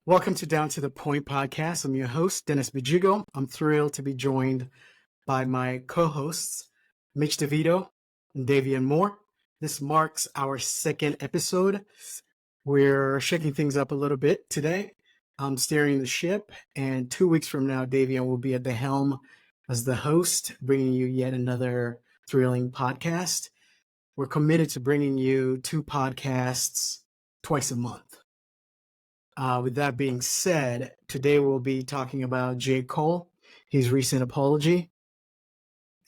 Welcome to Down to the Point podcast. I'm your host, Dennis Bijigo. I'm thrilled to be joined by my co-hosts, Mitch DeVito and Davian Moore. This marks our second episode. We're shaking things up a little bit today. I'm steering the ship, and 2 weeks from now, Davian will be at the helm as the host, bringing you yet another thrilling podcast. We're committed to bringing you 2 podcasts twice a month. With that being said, today we'll be talking about J. Cole, his recent apology,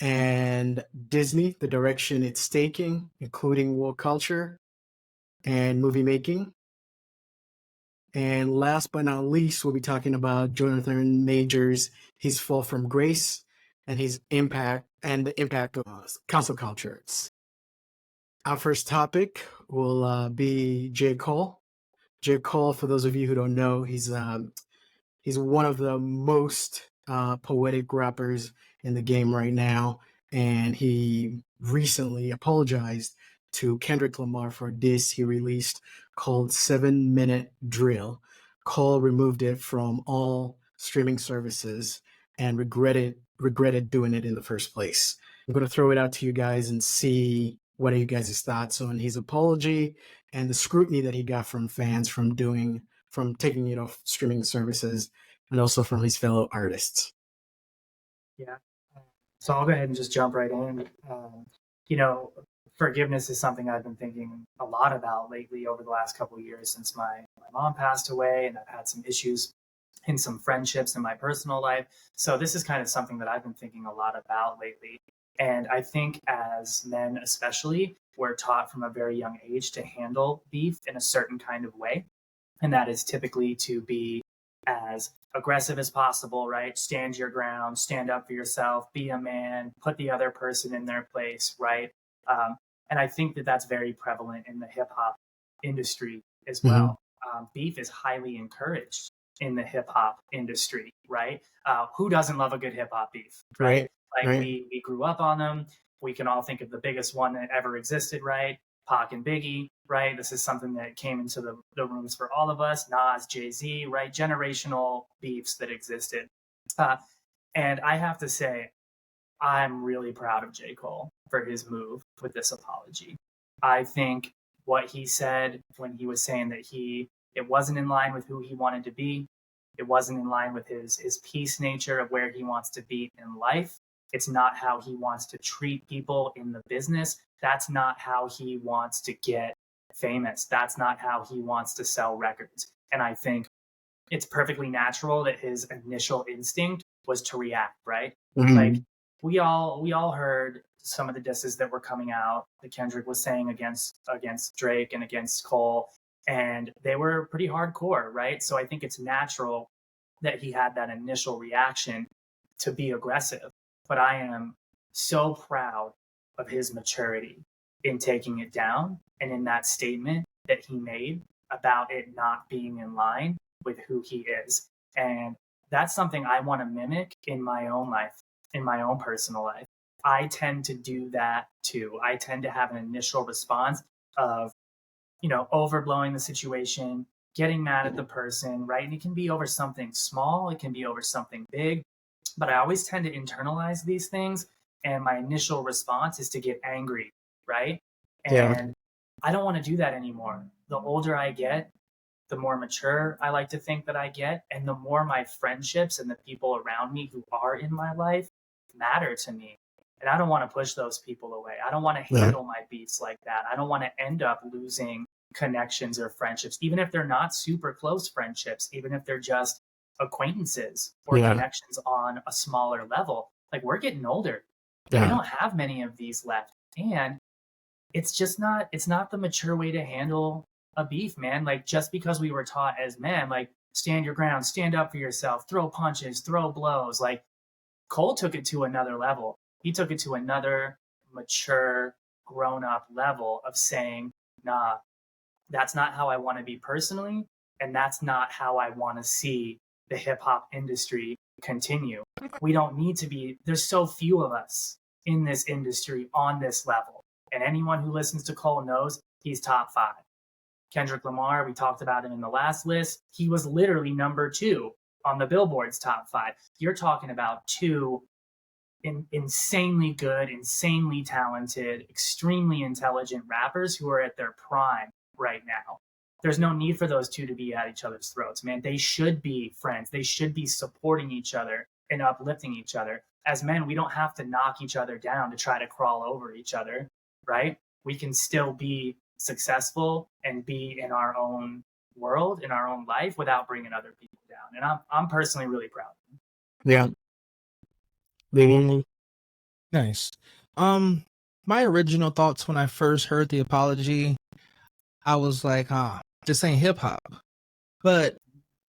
and Disney, the direction it's taking, including woke culture and movie making. And last but not least, we'll be talking about Jonathan Majors, his fall from grace, and his impact and the impact of cancel culture. Our first topic will be J. Cole. J. Cole, for those of you who don't know, he's one of the most poetic rappers in the game right now, and he recently apologized to Kendrick Lamar for a diss he released called 7-Minute Drill. Cole removed it from all streaming services and regretted doing it in the first place. I'm going to throw it out to you guys and see what are you guys' thoughts on his apology and the scrutiny that he got from fans from taking it off streaming services and also from his fellow artists. Yeah. So I'll go ahead and just jump right in. Forgiveness is something I've been thinking a lot about lately over the last couple of years since my mom passed away, and I've had some issues in some friendships in my personal life. So this is kind of something that I've been thinking a lot about lately. And I think as men especially, we're taught from a very young age to handle beef in a certain kind of way. And that is typically to be as aggressive as possible, right? Stand your ground, stand up for yourself, be a man, put the other person in their place, right? And I think that that's very prevalent in the hip hop industry as well. Beef is highly encouraged in the hip hop industry, right? Who doesn't love a good hip hop beef, right? We grew up on them. We can all think of the biggest one that ever existed, right? Pac and Biggie, right? This is something that came into the rooms for all of us. Nas, Jay-Z, right? Generational beefs that existed. And I have to say, I'm really proud of J. Cole for his move with this apology. I think what he said when he was saying that it wasn't in line with who he wanted to be. It wasn't in line with his peace nature of where he wants to be in life. It's not how he wants to treat people in the business. That's not how he wants to get famous. That's not how he wants to sell records. And I think it's perfectly natural that his initial instinct was to react, right? Like we all heard some of the disses that were coming out that Kendrick was saying against Drake and against Cole, and they were pretty hardcore, right? So I think it's natural that he had that initial reaction to be aggressive. But I am so proud of his maturity in taking it down and in that statement that he made about it not being in line with who he is. And that's something I want to mimic in my own life, in my own personal life. I tend to do that too. I tend to have an initial response of, overblowing the situation, getting mad at the person, right? And it can be over something small, it can be over something big, but I always tend to internalize these things. And my initial response is to get angry, right? And I don't want to do that anymore. The older I get, the more mature I like to think that I get, and the more my friendships and the people around me who are in my life matter to me. And I don't want to push those people away. I don't want to handle my beats like that. I don't want to end up losing connections or friendships, even if they're not super close friendships, even if they're just acquaintances or connections on a smaller level. Like, we're getting older. We don't have many of these left. And it's not the mature way to handle a beef, man. Like, just because we were taught as men, like, stand your ground, stand up for yourself, throw punches, throw blows. Like, Cole took it to another level. He took it to another mature, grown-up level of saying, nah, that's not how I want to be personally, and that's not how I want to see the hip-hop industry continue. We don't need to be, there's so few of us in this industry on this level. And anyone who listens to Cole knows he's top 5. Kendrick Lamar, we talked about him in the last list. He was literally number 2 on the Billboard's top 5. You're talking about two insanely good, insanely talented, extremely intelligent rappers who are at their prime right now. There's no need for those two to be at each other's throats, man. They should be friends. They should be supporting each other and uplifting each other. As men, we don't have to knock each other down to try to crawl over each other, right? We can still be successful and be in our own world, in our own life, without bringing other people down. And I'm personally really proud. Yeah. Maybe. Nice. My original thoughts when I first heard the apology, I was like, this ain't hip hop. But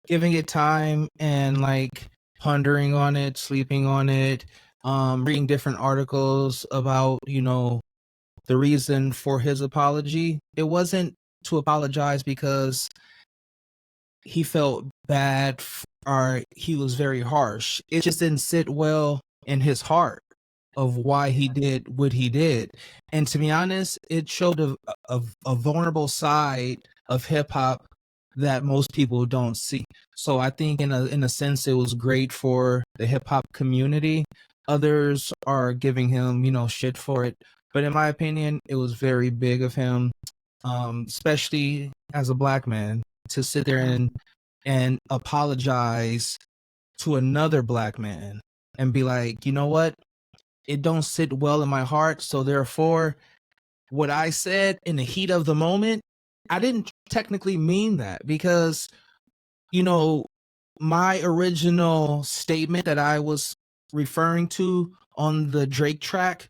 giving it time and like pondering on it, sleeping on it, reading different articles about, the reason for his apology, it wasn't to apologize because he felt bad or he was very harsh. It just didn't sit well in his heart of why he did what he did. And to be honest, it showed a vulnerable side of hip hop that most people don't see. So I think in a sense it was great for the hip hop community. Others are giving him, shit for it. But in my opinion, it was very big of him, especially as a black man, to sit there and apologize to another black man and be like, you know what? It don't sit well in my heart. So therefore, what I said in the heat of the moment, I didn't technically mean that because, my original statement that I was referring to on the Drake track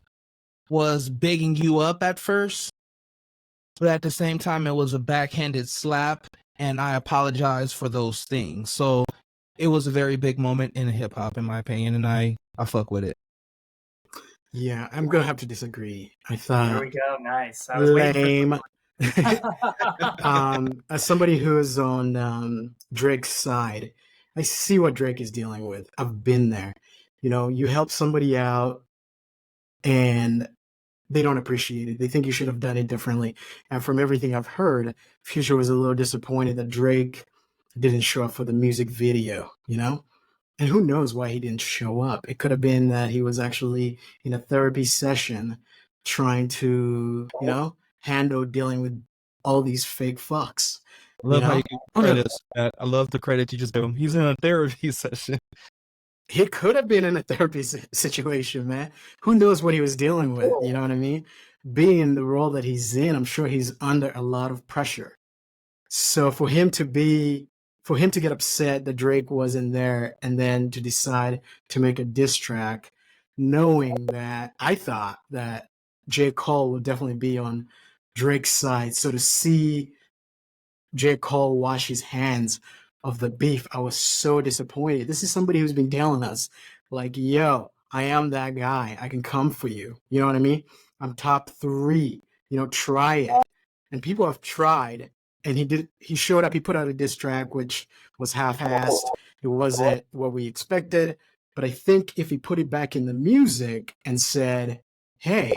was bigging you up at first. But at the same time, it was a backhanded slap. And I apologize for those things. So it was a very big moment in hip hop, in my opinion. And I fuck with it. Yeah, I'm gonna have to disagree. I thought Here we go. Nice. I was waiting lame. As somebody who is on Drake's side, I see what Drake is dealing with. I've been there. You help somebody out and they don't appreciate it. They think you should have done it differently. And from everything I've heard, Future was a little disappointed that Drake didn't show up for the music video. And who knows why he didn't show up? It could have been that he was actually in a therapy session trying to, handle dealing with all these fake fucks. I love how you give credits. I love the credit you just gave him. He's in a therapy session. He could have been in a therapy situation, man. Who knows what he was dealing with? You know what I mean? Being in the role that he's in, I'm sure he's under a lot of pressure. So for him to get upset that Drake wasn't there and then to decide to make a diss track, knowing that I thought that J. Cole would definitely be on Drake's side. So to see J. Cole wash his hands of the beef, I was so disappointed. This is somebody who's been telling us, like, yo, I am that guy. I can come for you. You know what I mean? I'm top 3. Try it. And people have tried. And he showed up, he put out a diss track, which was half-assed. It wasn't what we expected. But I think if he put it back in the music and said, hey,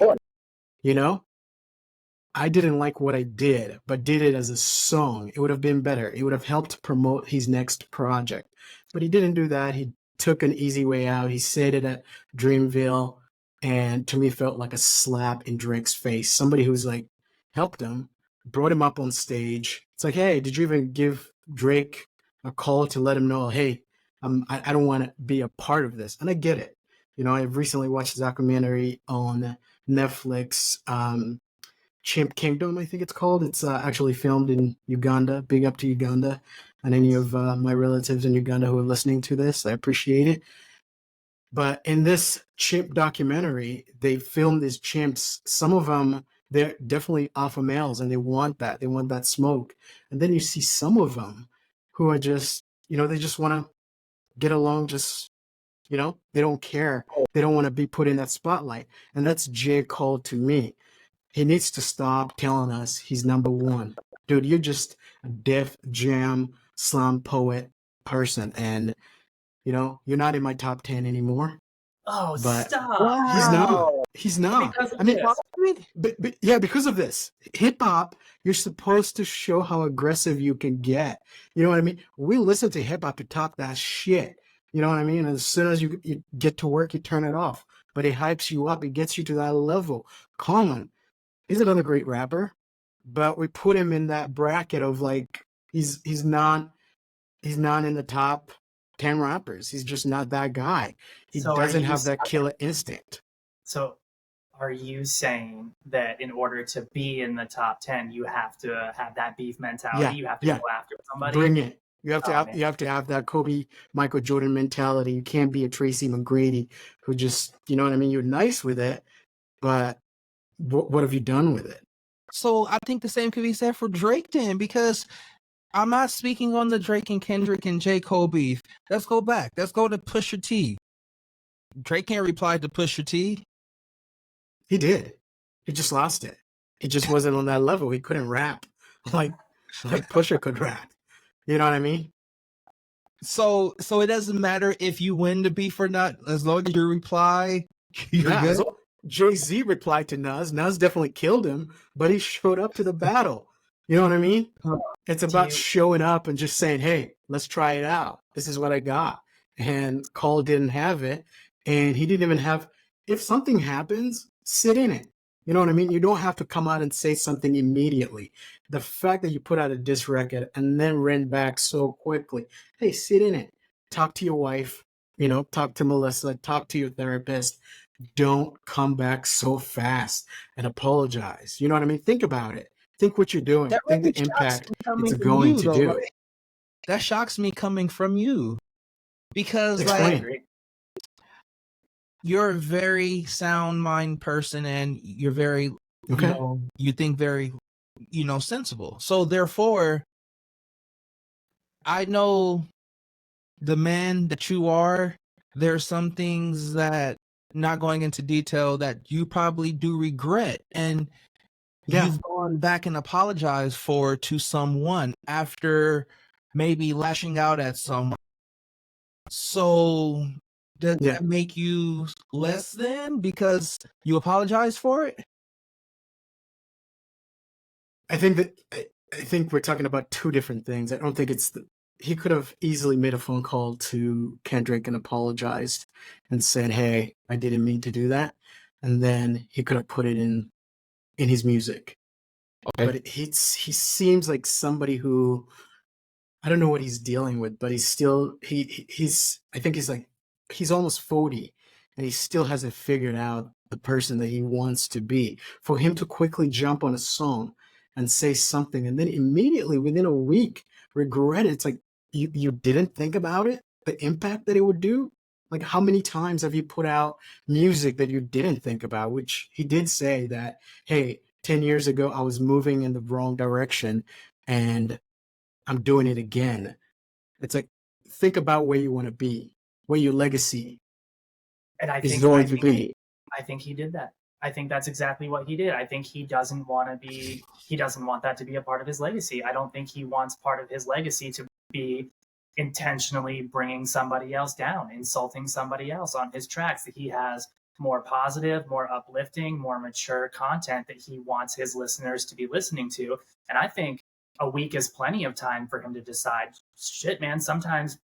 I didn't like what I did, but did it as a song, it would have been better. It would have helped promote his next project. But he didn't do that. He took an easy way out. He said it at Dreamville. And to me, felt like a slap in Drake's face. Somebody who's like, helped him, brought him up on stage. It's like, hey, did you even give Drake a call to let him know, hey, I don't want to be a part of this? And I get it. I've recently watched a documentary on Netflix, Chimp Kingdom, I think it's called. It's actually filmed in Uganda. Big up to Uganda. And any of my relatives in Uganda who are listening to this, I appreciate it. But in this chimp documentary, they filmed these chimps. Some of them, they're definitely alpha males and they want that. They want that smoke. And then you see some of them who are just, they just want to get along, they don't care. They don't want to be put in that spotlight. And that's J. Cole to me. He needs to stop telling us he's number 1. Dude, you're just a Def Jam slam poet person. And, you're not in my top 10 anymore. Oh, but stop. he's not. Wow. He's not. Because of I mean, this. but yeah, because of this hip hop, you're supposed to show how aggressive you can get. You know what I mean? We listen to hip hop to talk that shit. You know what I mean? And as soon as you get to work, you turn it off. But it hypes you up. It gets you to that level. Common, he's another great rapper, but we put him in that bracket of like he's not in the top 10 rappers. He's just not that guy. He So are doesn't you have that killer instinct. so are you saying that in order to be in the top 10, you have to have that beef mentality? Yeah, You have to go yeah. after somebody? Bring it. Oh man. You have to have that Kobe, Michael Jordan mentality. You can't be a Tracy McGrady who just, you know what I mean? You're nice with it, but what have you done with it? So I think the same could be said for Drake then, because I'm not speaking on the Drake and Kendrick and J. Cole beef. Let's go back. Let's go to Pusha T. Drake can't reply to Pusha T. He did. He just lost it. He just wasn't on that level. He couldn't rap like Pusha could rap. You know what I mean? So it doesn't matter if you win the beef or not, as long as you reply, you're Yeah. good. So Jay-Z replied to Nas. Nas definitely killed him, but he showed up to the battle. You know what I mean? It's Do about you showing up and just saying, hey, let's try it out. This is what I got. And Cole didn't have it. And he didn't even have, if something happens, sit in it. You know what I mean? You don't have to come out and say something immediately. The fact that you put out a diss record and then ran back so quickly, hey, sit in it. Talk to your wife, talk to Melissa, talk to your therapist. Don't come back so fast and apologize. You know what I mean? Think about it. Think what you're doing. That Think really the shocks impact me it's coming from going you, to though. do. Like, that shocks me coming from you because, I Explain. like, agree. you're a very sound mind person and you're very, Okay. you think very, sensible. So therefore, I know the man that you are. There's some things that, not going into detail, that you probably do regret, and Yeah. you've gone back and apologized for to someone after maybe lashing out at someone. So does Yeah. that make you less than because you apologize for it? I think we're talking about two different things. I don't think he could have easily made a phone call to Kendrick and apologized and said, "Hey, I didn't mean to do that," and then he could have put it in his music. Okay. But he seems like somebody who, I don't know what he's dealing with, but he's still he's I think he's almost 40 and he still hasn't figured out the person that he wants to be. For him to quickly jump on a song and say something and then immediately within a week regret it, it's like you didn't think about it, the impact that it would do. Like how many times have you put out music that you didn't think about? Which he did say that, hey, 10 years ago I was moving in the wrong direction and I'm doing it again. It's like, think about where you want to be, where your legacy And is going to be. I think he did that. I think that's exactly what he did. I think he doesn't want that to be a part of his legacy. I don't think he wants part of his legacy to be intentionally bringing somebody else down, insulting somebody else on his tracks. That he has more positive, more uplifting, more mature content that he wants his listeners to be listening to. And I think a week is plenty of time for him to decide, shit, man, sometimes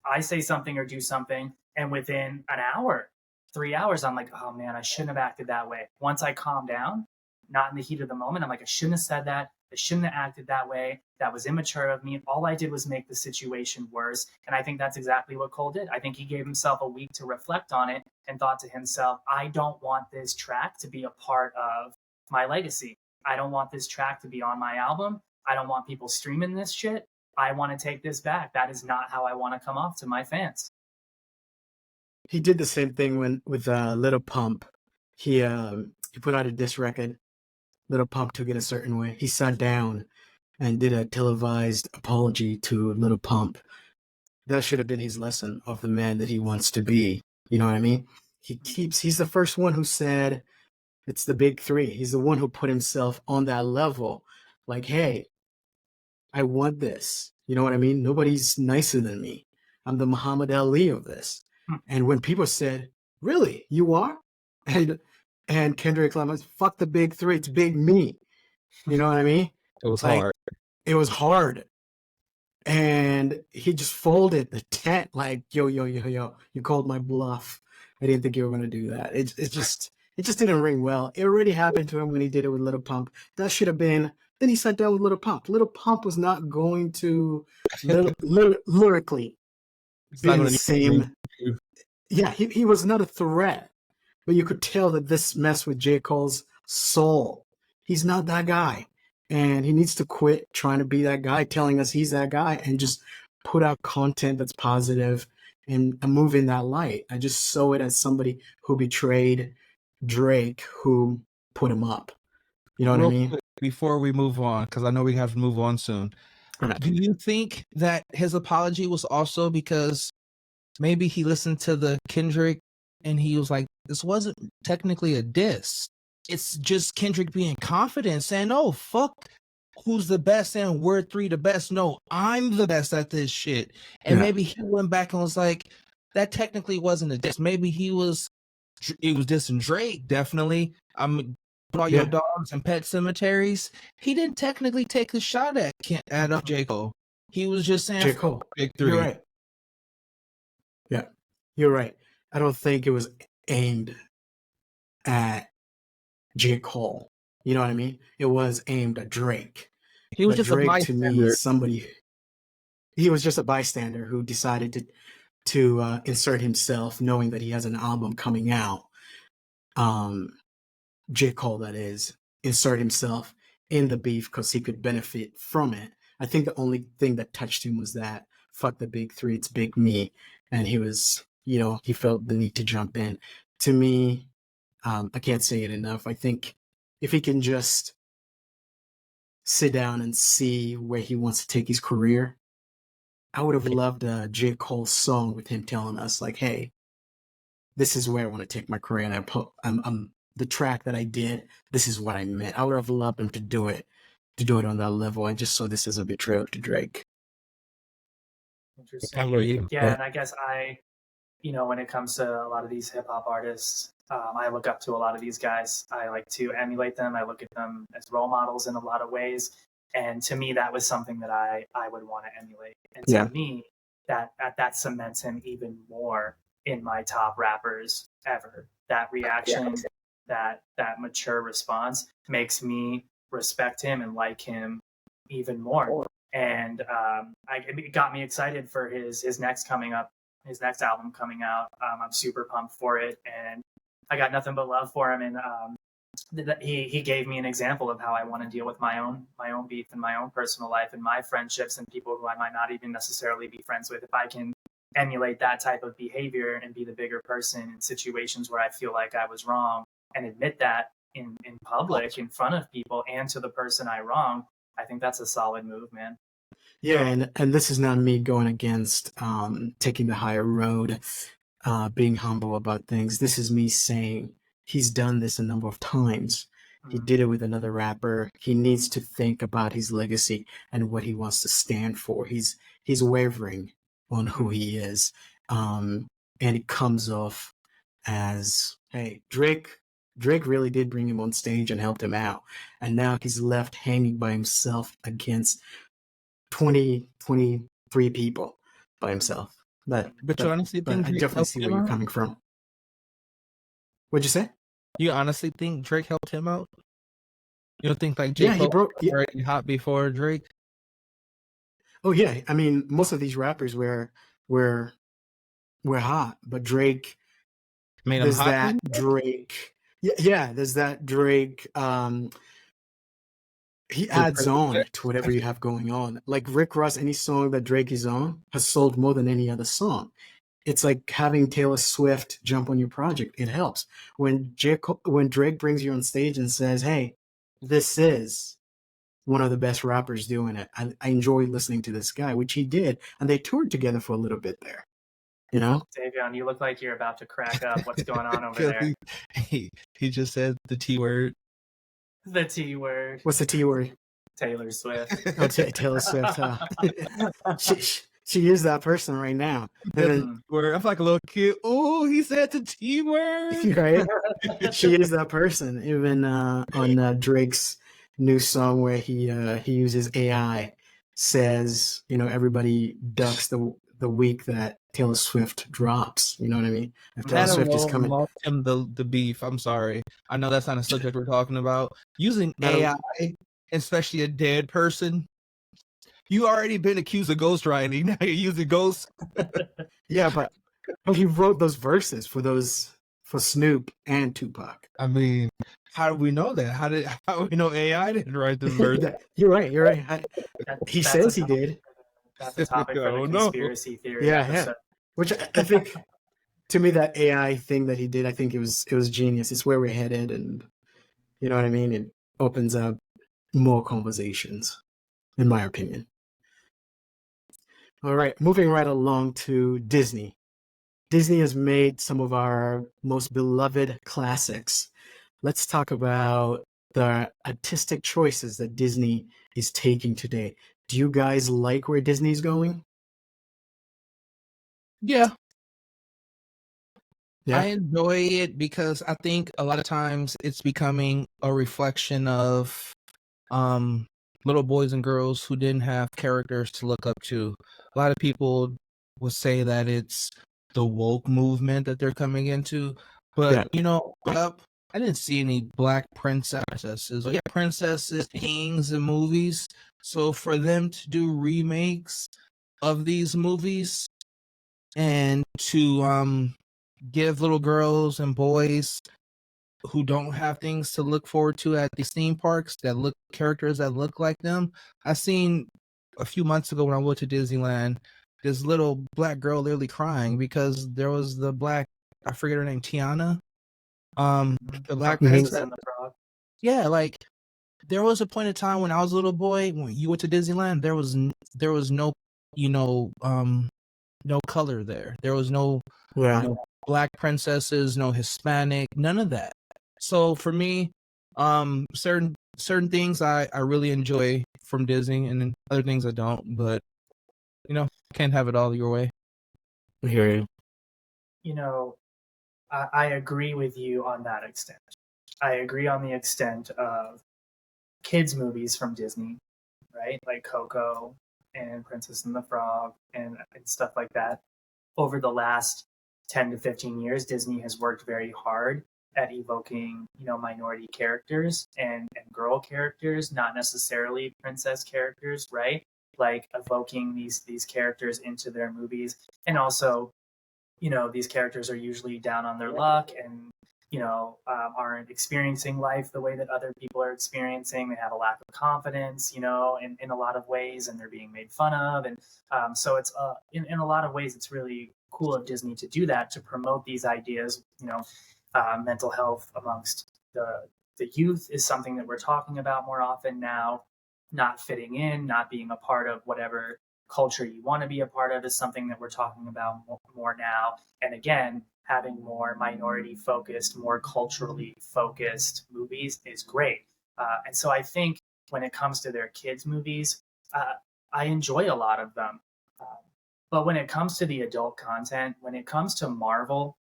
I say something or do something, and within an hour, 3 hours, I'm like, oh man, I shouldn't have acted that way. Once I calm down, not in the heat of the moment, I'm like, I shouldn't have said that. I shouldn't have acted that way. That was immature of me. All I did was make the situation worse. And I think that's exactly what Cole did. I think he gave himself a week to reflect on it and thought to himself, I don't want this track to be a part of my legacy. I don't want this track to be on my album. I don't want people streaming this shit. I want to take this back. That is not how I want to come off to my fans. He did the same thing with Little Pump. He put out a diss record. Little Pump took it a certain way. He sat down and did a televised apology to Little Pump. That should have been his lesson of the man that he wants to be. You know what I mean? He's the first one who said it's the big three. He's the one who put himself on that level. Like, hey, I want this. You know what I mean? Nobody's nicer than me. I'm the Muhammad Ali of this. Hmm. And when people said, really, you are? And Kendrick Lamar's, fuck the big three, it's big me. You know what I mean? It was Like, hard. it was hard. And he just folded the tent like, yo, you called my bluff. I didn't think you were gonna do that. It just didn't ring well. It already happened to him when he did it with Little Pump. That should have been. Then he sat down with Little Pump. Little Pump was not going to lyrically It's be not in the gonna same. do. Yeah, he was not a threat, but you could tell that this messed with J. Cole's soul. He's not that guy, and he needs to quit trying to be that guy, telling us he's that guy, and just put out content that's positive and move in that light. I just saw it as somebody who betrayed Drake, who put him up. You know what I Real mean? quick, before we move on, because I know we have to move on soon. Right. Do you think that his apology was also because maybe he listened to the Kendrick and he was like, this wasn't technically a diss. It's just Kendrick being confident, saying, oh, fuck who's the best and we're three the best. No, I'm the best at this shit. And Yeah. maybe he went back and was like, that technically wasn't a diss. Maybe he was dissing Drake, definitely. Put all your Yeah. dogs in pet cemeteries. He didn't technically take a shot at J. Cole. He was just saying, J. Cole. big three. You're right. Yeah, you're right. I don't think it was aimed at J. Cole. You know what I mean? It was aimed at Drake. He was But just a Drake, to me, bystander. is somebody. He was just a bystander who decided to insert himself, knowing that he has an album coming out. J. Cole, that is, insert himself in the beef because he could benefit from it. I think the only thing that touched him was that fuck the big three, it's big me, and he was, he felt the need to jump in. To me, I can't say it enough. I think if he can just sit down and see where he wants to take his career, I would have loved a J. Cole song with him telling us like, "Hey, this is where I want to take my career, and I'm the track that I did. This is what I meant." I would have loved him to do it on that level. I just saw this as a betrayal to Drake. Interesting. Yeah, and I guess when it comes to a lot of these hip hop artists, I look up to a lot of these guys. I like to emulate them. I look at them as role models in a lot of ways. And to me, that was something that I would want to emulate. And to me, that cements him even more in my top rappers ever. That reaction, that mature response makes me respect him and like him even more. And it got me excited for his next album coming out. I'm super pumped for it, and I got nothing but love for him. And he gave me an example of how I want to deal with my own beef and my own personal life and my friendships and people who I might not even necessarily be friends with. If I can emulate that type of behavior and be the bigger person in situations where I feel like I was wrong and admit that in public, in front of people, and to the person I wronged, I think that's a solid move, man. Yeah, and this is not me going against taking the higher road, being humble about things. This is me saying he's done this a number of times. He did it with another rapper. He needs to think about his legacy and what he wants to stand for. He's wavering on who he is, and it comes off as, hey, Drake really did bring him on stage and helped him out, and now he's left hanging by himself against 23 people by himself. But you honestly think I definitely see where you're coming from. What'd you say? You honestly think Drake helped him out? You don't think like J. Cole he broke already hot before Drake? Oh yeah, I mean most of these rappers were hot, but Drake made him hot. That Drake, there's that Drake. He adds on to whatever you have going on. Like Rick Ross, any song that Drake is on has sold more than any other song. It's like having Taylor Swift jump on your project. It helps. When Drake brings you on stage and says, "Hey, this is one of the best rappers doing it. I enjoy listening to this guy," which he did, and they toured together for a little bit there. You know, Davion, you look like you're about to crack up. What's going on over there? He just said the T word. The T word. What's the T word? Taylor Swift. Oh, Taylor Swift. She is that person right now. And then, Mhm. Where I'm like a little kid. Oh, he said the T word. right? She is that person. Even on Drake's new song where he uses AI, says, everybody ducks the week that Taylor Swift drops. You know what I mean? If Taylor That Mhm. Swift is alone coming, lost him the beef. I'm sorry. I know that's not a subject we're talking about. Using that AI, especially a dead person. You already been accused of ghostwriting. Now you're using ghosts. yeah, but he wrote those verses for Snoop and Tupac. I mean, how do we know that? How do we know AI didn't write this verse? You're right. You're right. He That's a says he topic. did. That's a topic for the Oh no. conspiracy theory Yeah, yeah. episode. Which I think, to me, that AI thing that he did, I think it was genius. It's where we're headed, and you know what I mean. It opens up more conversations, in my opinion. All right, moving right along to Disney. Disney has made some of our most beloved classics. Let's talk about the artistic choices that Disney is taking today. Do you guys like where Disney's going? Yeah, I Yeah, enjoy it because I think a lot of times it's becoming a reflection of um little boys and girls who didn't have characters to look up to. A lot of people would say that it's the woke movement that they're coming into, but yeah, I didn't see any black princesses. Yeah, princesses, kings in movies. So for them to do remakes of these movies and to give little girls and boys who don't have things to look forward to at these theme parks that look characters that look like them. I seen a few months ago when I went to Disneyland, this little black girl literally crying because there was the black, I forget her name, Tiana, the From black Princess princess. and the Frog. Yeah, like there was a point in time when I was a little boy when you went to Disneyland, there was no, you know, no color there. There was yeah. no black princesses, no Hispanic, none of that. So for me, certain things I really enjoy from Disney, and then other things I don't. But can't have it all your way. I hear you. You know, I agree with you on that extent. I agree on the extent of kids' movies from Disney, right? Like Coco and Princess and the Frog and stuff like that. Over the last 10 to 15 years, Disney has worked very hard at evoking, minority characters and girl characters, not necessarily princess characters, right? Like evoking these characters into their movies. And also, these characters are usually down on their luck and aren't experiencing life the way that other people are experiencing. They have a lack of confidence, in a lot of ways, and they're being made fun of. And so it's in a lot of ways, it's really cool of Disney to do that, to promote these ideas. Mental health amongst the youth is something that we're talking about more often now. Not fitting in, not being a part of whatever culture you want to be a part of is something that we're talking about more now. And again, having more minority focused, more culturally focused movies is great. And so I think when it comes to their kids' movies, I enjoy a lot of them. Um, but when it comes to the adult content, when it comes to Marvel,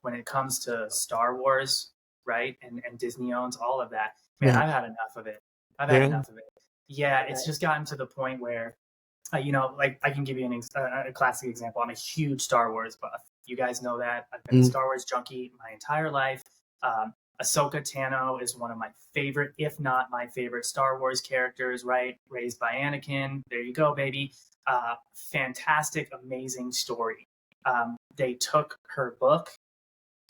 when it comes to Star Wars, right, and Disney owns all of that, man, Yeah, I've had enough of it. I've had yeah. enough of it. Yeah, it's just gotten to the point where like I can give you a classic example. I'm a huge Star Wars buff. You guys know that. I've been a Mm. Star Wars junkie my entire life. Ahsoka Tano is one of my favorite, if not my favorite, Star Wars characters. Right, raised by Anakin. There you go, baby. Fantastic, amazing story. They took her book,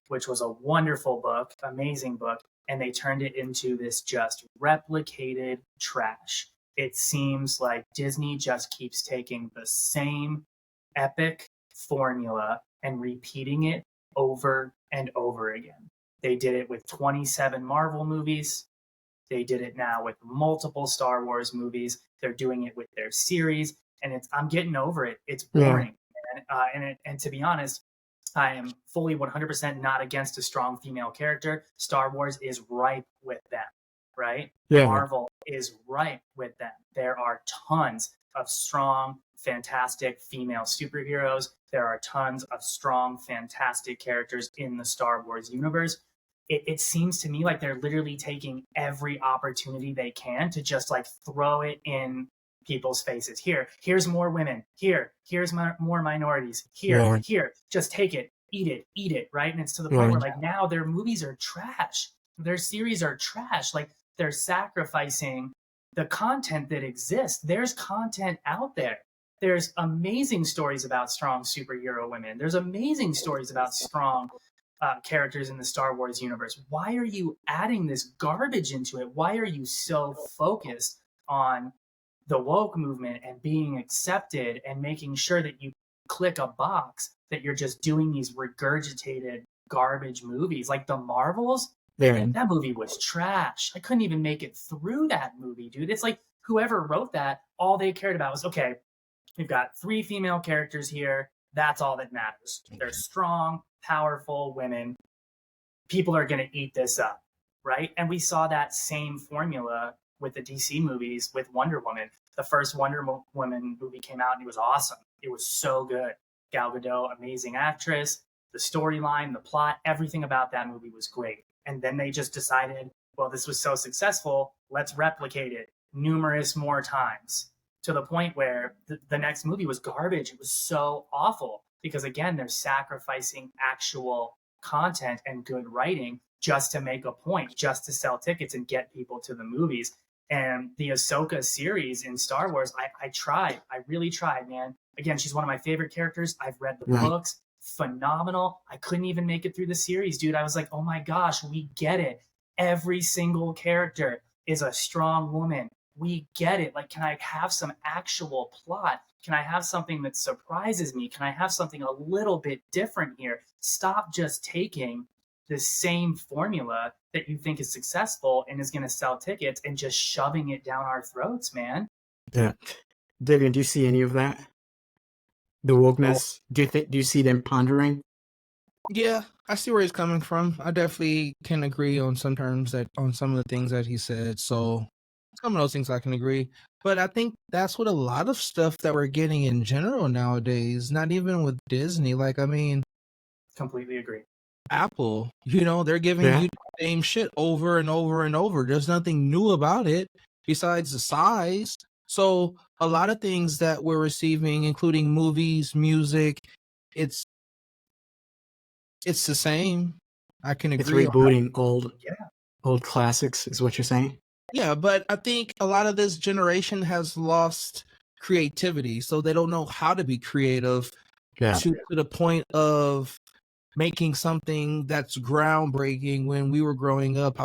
which was a wonderful book, amazing book, and they turned it into this just replicated trash. It seems like Disney just keeps taking the same epic formula and repeating it over and over again. They did it with 27 Marvel movies. They did it now with multiple Star Wars movies. They're doing it with their series, and I'm getting over it. It's Yeah, boring, man. And to be honest, I am fully 100% not against a strong female character. Star Wars is ripe with them, right? yeah, Marvel is ripe with them. There are tons of strong fantastic female superheroes. There are tons of strong, fantastic characters in the Star Wars universe. It seems to me like they're literally taking every opportunity they can to just like throw it in people's faces. Here's more women. Here's more minorities. Here, just take it, eat it, right? And it's to the point where like now their movies are trash. Their series are trash. Like they're sacrificing the content that exists. There's content out there. There's amazing stories about strong superhero women. There's amazing stories about strong characters in the Star Wars universe. Why are you adding this garbage into it? Why are you so focused on the woke movement and being accepted and making sure that you click a box that you're just doing these regurgitated garbage movies like the Marvels? That movie was trash. I couldn't even make it through that movie, dude. It's like whoever wrote that, all they cared about was, okay, we've got 3 female characters here. That's all that matters. They're strong, powerful women. People are going to eat this up, right? And we saw that same formula with the DC movies with Wonder Woman. The first Wonder Woman movie came out and it was awesome. It was so good. Gal Gadot, amazing actress. The storyline, the plot, everything about that movie was great. And then they just decided, well, this was so successful, let's replicate it numerous more times, to the point where the next movie was garbage. It was so awful because, again, they're sacrificing actual content and good writing just to make a point, just to sell tickets and get people to the movies. And the Ahsoka series in Star Wars, I really tried, man. Again, she's one of my favorite characters. I've read the books. Phenomenal. I couldn't even make it through the series, dude. I was like, oh my gosh, we get it. Every single character is a strong woman. We get it. Like, can I have some actual plot? Can I have something that surprises me? Can I have something a little bit different here? Stop just taking the same formula that you think is successful and is going to sell tickets and just shoving it down our throats, man. Yeah. Davian, do you see any of that? The wokeness? Do you see them pondering? Yeah, I see where he's coming from. I definitely can agree on some terms on some of the things that he said. So some of those things I can agree. But I think that's what a lot of stuff that we're getting in general nowadays, not even with Disney. Like, I mean, completely agree. Apple, they're giving you the same shit over and over and over. There's nothing new about it besides the size. So a lot of things that we're receiving, including movies, music, it's the same. I can agree. It's rebooting old classics, is what you're saying? Yeah, but I think a lot of this generation has lost creativity, so they don't know how to be creative to the point of making something that's groundbreaking. When we were growing up,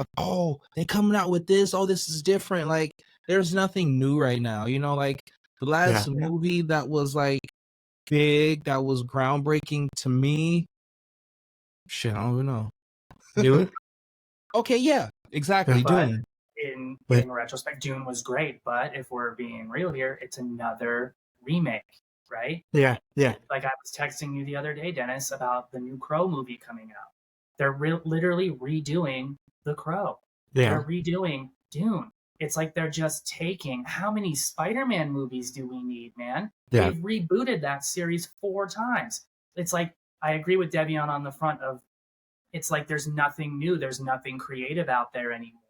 they're coming out with this. Oh, this is different. Like, there's nothing new right now. Like the last movie that was like big, that was groundbreaking to me. Shit, I don't even know. Dune? Okay, yeah, exactly. Dune. In retrospect, Dune was great, but if we're being real here, it's another remake, right? Yeah. Like I was texting you the other day, Dennis, about the new Crow movie coming out. They're literally redoing The Crow. Yeah. They're redoing Dune. It's like they're just taking, how many Spider-Man movies do we need, man? Yeah. They've rebooted that series 4 times. It's like, I agree with Devion on the front of, it's like there's nothing new, there's nothing creative out there anymore,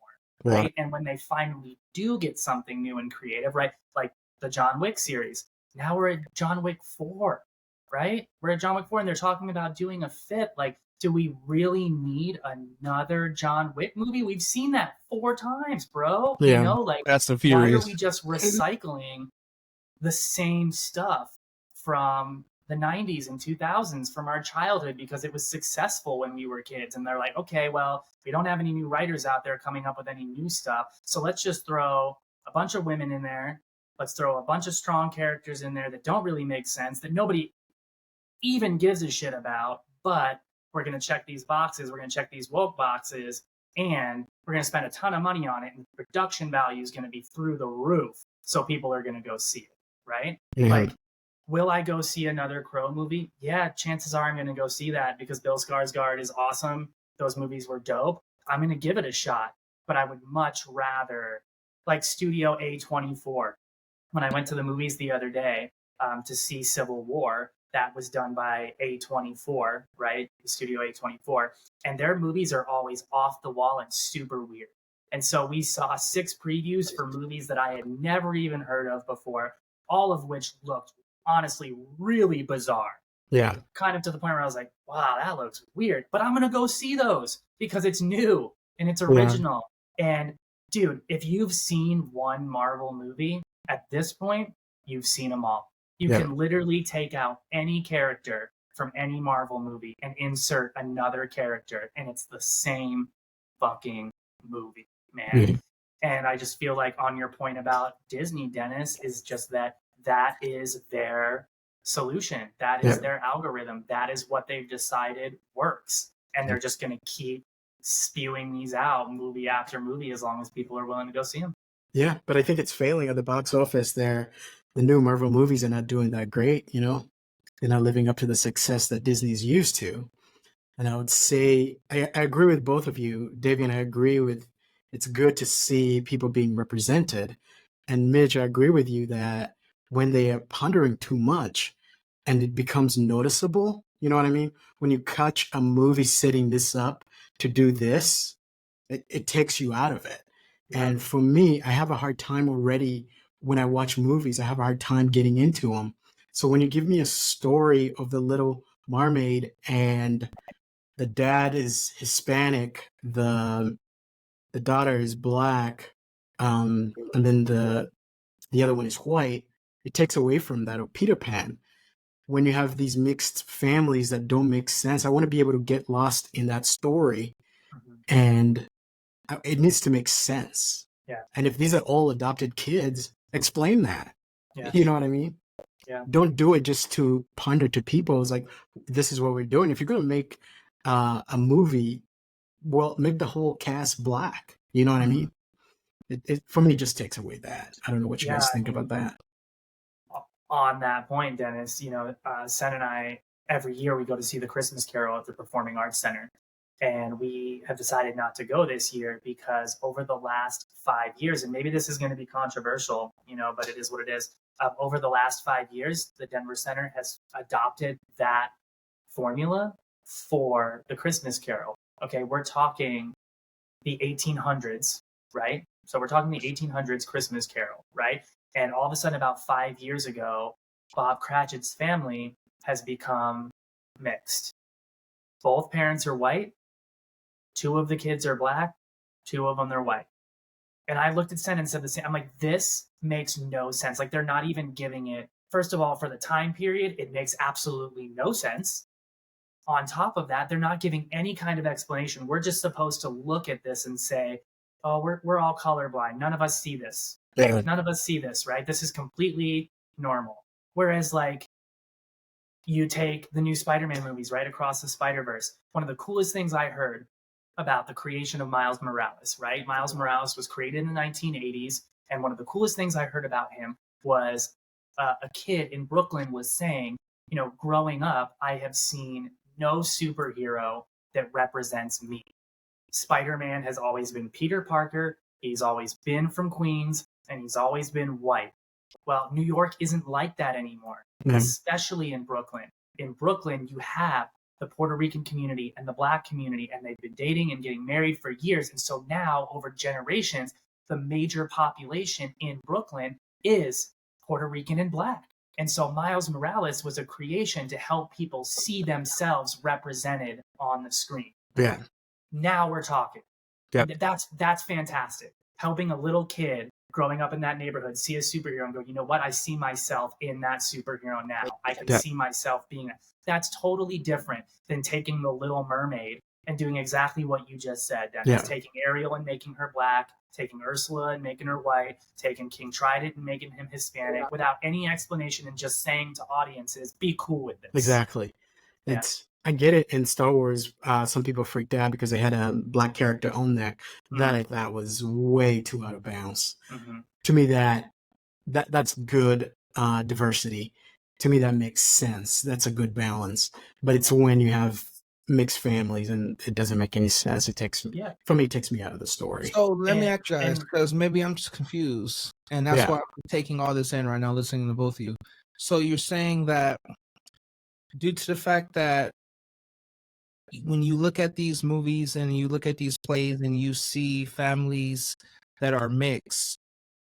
right? And when they finally do get something new and creative, right? Like the John Wick series, now we're at John Wick 4, right? We're at John Wick 4 and they're talking about doing a 5th. Like, do we really need another John Wick movie? We've seen that 4 times, bro. Yeah. Like, Fast and why Furious. are we just recycling the same stuff from the 90s and 2000s, from our childhood, because it was successful when we were kids? And they're like, okay, well, we don't have any new writers out there coming up with any new stuff, so let's just throw a bunch of women in there. Let's throw a bunch of strong characters in there that don't really make sense, that nobody even gives a shit about, but we're going to check these boxes, we're going to check these woke boxes, and we're going to spend a ton of money on it, and the production value is going to be through the roof, so people are going to go see it, right? Yeah. Like, will I go see another Crow movie? Yeah, chances are I'm going to go see that because Bill Skarsgård is awesome. Those movies were dope. I'm going to give it a shot, but I would much rather, like Studio A24. When I went to the movies the other day, to see Civil War. That was done by A24, right? Studio A24. And their movies are always off the wall and super weird. And so we saw 6 previews for movies that I had never even heard of before, all of which looked honestly really bizarre. Yeah. Kind of to the point where I was like, wow, that looks weird. But I'm going to go see those because it's new and it's original. Yeah. And dude, if you've seen one Marvel movie at this point, you've seen them all. You can literally take out any character from any Marvel movie and insert another character, and it's the same fucking movie, man. Mm-hmm. And I just feel like on your point about Disney, Dennis, is just that is their solution. That is their algorithm. That is what they've decided works. And they're just going to keep spewing these out movie after movie as long as people are willing to go see them. Yeah, but I think it's failing at the box office there. The new Marvel movies are not doing that great, you know? They're not living up to the success that Disney's used to. And I would say, I agree with both of you, Davian. I agree with it's good to see people being represented. And Mitch, I agree with you that when they are pondering too much and it becomes noticeable, you know what I mean? When you catch a movie setting this up to do this, it takes you out of it. Yeah. And for me, I have a hard time already when I watch movies. I have a hard time getting into them. So when you give me a story of the Little Mermaid and the dad is Hispanic, the daughter is black, and then the other one is white, it takes away from that. Or Peter Pan, when you have these mixed families that don't make sense, I want to be able to get lost in that story, and it needs to make sense. Yeah. And if these are all adopted kids, explain that. Yeah. You know what I mean? Yeah. Don't do it just to ponder to people. It's like, this is what we're doing. If you're going to make a movie, well, make the whole cast black. You know what I mean? It for me just takes away that. I don't know what you guys think about that. On that point, Dennis, you know, Sen and I, every year we go to see the Christmas Carol at the Performing Arts Center. And we have decided not to go this year because over the last 5 years, and maybe this is going to be controversial, you know, but it is what it is. Over the last 5 years, the Denver Center has adopted that formula for the Christmas Carol. Okay, we're talking the 1800s, right? So we're talking the 1800s Christmas Carol, right? And all of a sudden, about 5 years ago, Bob Cratchit's family has become mixed. Both parents are white. 2 of the kids are black. 2 of them, they're white. And I looked at Sen and said the same. I'm like, this makes no sense. Like, they're not even giving it. First of all, for the time period, it makes absolutely no sense. On top of that, they're not giving any kind of explanation. We're just supposed to look at this and say, oh, we're all colorblind. None of us see this. Yeah. None of us see this, right? This is completely normal. Whereas, like, you take the new Spider-Man movies, right, Across the Spider-Verse. One of the coolest things I heard about the creation of Miles Morales, right? Miles Morales was created in the 1980s. And one of the coolest things I heard about him was a kid in Brooklyn was saying, you know, growing up, I have seen no superhero that represents me. Spider-Man has always been Peter Parker. He's always been from Queens, and he's always been white. Well, New York isn't like that anymore, especially in Brooklyn. In Brooklyn, you have the Puerto Rican community and the Black community, and they've been dating and getting married for years. And so now, over generations, the major population in Brooklyn is Puerto Rican and Black. And so Miles Morales was a creation to help people see themselves represented on the screen. Yeah. Now we're talking. Yeah. That's fantastic. Helping a little kid growing up in that neighborhood see a superhero and go, you know what? I see myself in that superhero now. I can see myself being that. That's totally different than taking the Little Mermaid and doing exactly what you just said, Dennis. Yeah. Taking Ariel and making her black, taking Ursula and making her white, taking King Trident and making him Hispanic without any explanation and just saying to audiences, be cool with this. Exactly. I get it. In Star Wars, some people freaked out because they had a black character on there. That I thought was way too out of bounds. Mm-hmm. To me, that's good diversity. To me, that makes sense. That's a good balance. But it's when you have mixed families and it doesn't make any sense. For me, it takes me out of the story. So let me ask you guys, because maybe I'm just confused. And that's why I'm taking all this in right now, listening to both of you. So you're saying that due to the fact that when you look at these movies and you look at these plays and you see families that are mixed,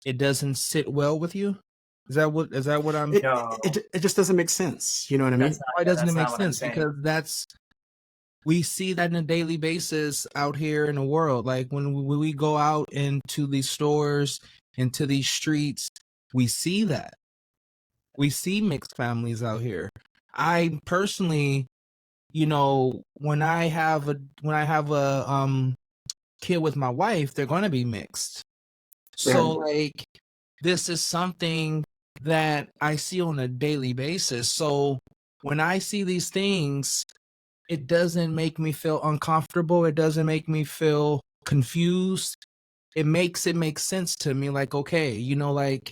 it doesn't sit well with you? Is that what I'm It, No, it just doesn't make sense. You know what I mean? why doesn't it that's make not what I'm sense? saying. Because we see that on a daily basis out here in the world. Like when we go out into these stores, into these streets, we see that. We see mixed families out here. I personally, when I have a kid with my wife, they're going to be mixed. So like this is something that I see on a daily basis. So when I see these things, it doesn't make me feel uncomfortable. It doesn't make me feel confused. It make sense to me. Like, okay, like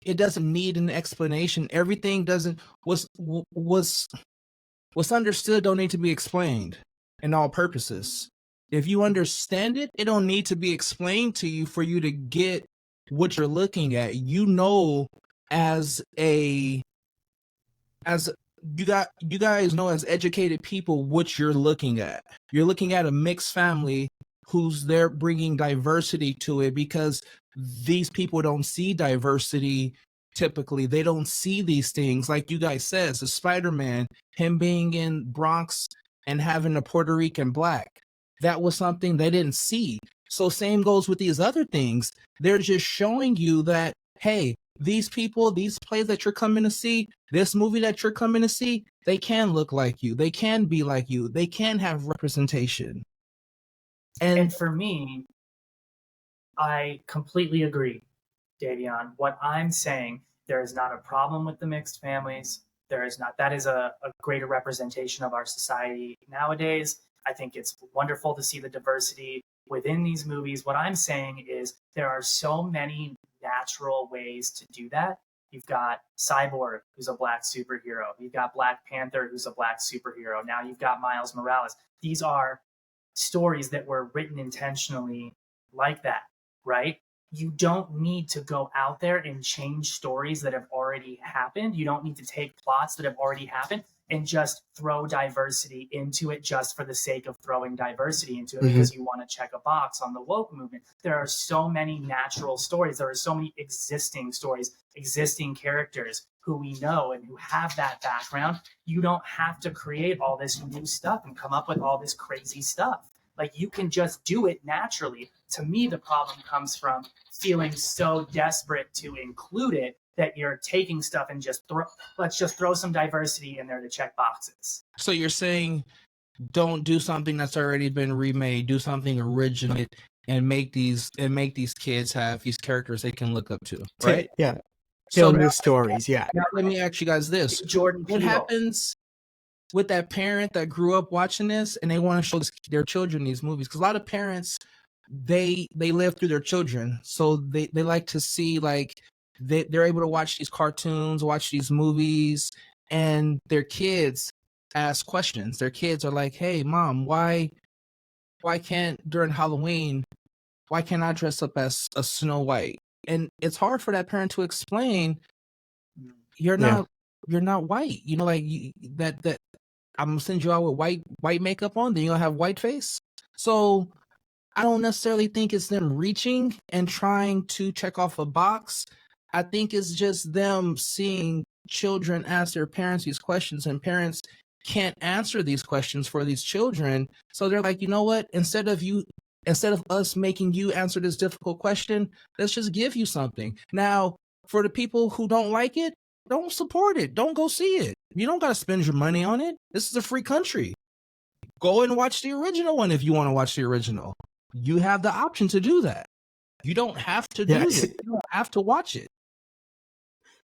it doesn't need an explanation. Everything doesn't what's understood don't need to be explained in all purposes. If you understand it, it don't need to be explained to you for you to get what you're looking at. As a as you guys know as educated people what you're looking at. You're looking at a mixed family who's there bringing diversity to it because these people don't see diversity typically. They don't see these things like you guys says, the Spider-Man, him being in Bronx and having a Puerto Rican black. That was something they didn't see. So same goes with these other things. They're just showing you that, hey, these people, these plays that you're coming to see, this movie that you're coming to see, they can look like you. They can be like you. They can have representation. And for me, I completely agree, Davion. What I'm saying, there is not a problem with the mixed families. There is not. That is a greater representation of our society nowadays. I think it's wonderful to see the diversity within these movies. What I'm saying is there are so many natural ways to do that. You've got Cyborg, who's a black superhero. You've got Black Panther, who's a black superhero. Now you've got Miles Morales. These are stories that were written intentionally like that, right? You don't need to go out there and change stories that have already happened. You don't need to take plots that have already happened and just throw diversity into it just for the sake of throwing diversity into it because you want to check a box on the woke movement. There are so many natural stories. There are so many existing stories, existing characters who we know and who have that background. You don't have to create all this new stuff and come up with all this crazy stuff. Like you can just do it naturally. To me, the problem comes from feeling so desperate to include it that you're taking stuff and let's just throw some diversity in there to check boxes. So you're saying don't do something that's already been remade, do something original and make these kids have these characters they can look up to, right? Yeah. So Tell new stories, yeah. now let me ask you guys this. Jordan What Peele. happens with that parent that grew up watching this and they want to show their children these movies? Because a lot of parents, they live through their children. So they like to see like they're able to watch these cartoons, watch these movies, and their kids ask questions. Their kids are like, hey, Mom, why can't during Halloween, why can't I dress up as a Snow White? And it's hard for that parent to explain you're not white. That I'm gonna send you out with white makeup on, then you'll have white face. So I don't necessarily think it's them reaching and trying to check off a box. I think it's just them seeing children ask their parents these questions and parents can't answer these questions for these children. So they're like, you know what? Instead of us making you answer this difficult question, let's just give you something. Now, for the people who don't like it, don't support it. Don't go see it. You don't got to spend your money on it. This is a free country. Go and watch the original one if you want to watch the original. You have the option to do that. You don't have to do it. You don't have to watch it.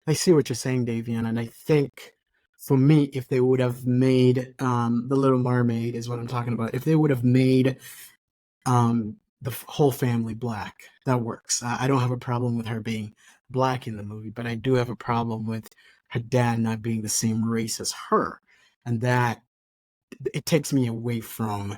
I see what you're saying, Davian, and I think for me, if they would have made The Little Mermaid is what I'm talking about. If they would have made the whole family black, that works. I don't have a problem with her being black in the movie, but I do have a problem with her dad not being the same race as her, and that it takes me away from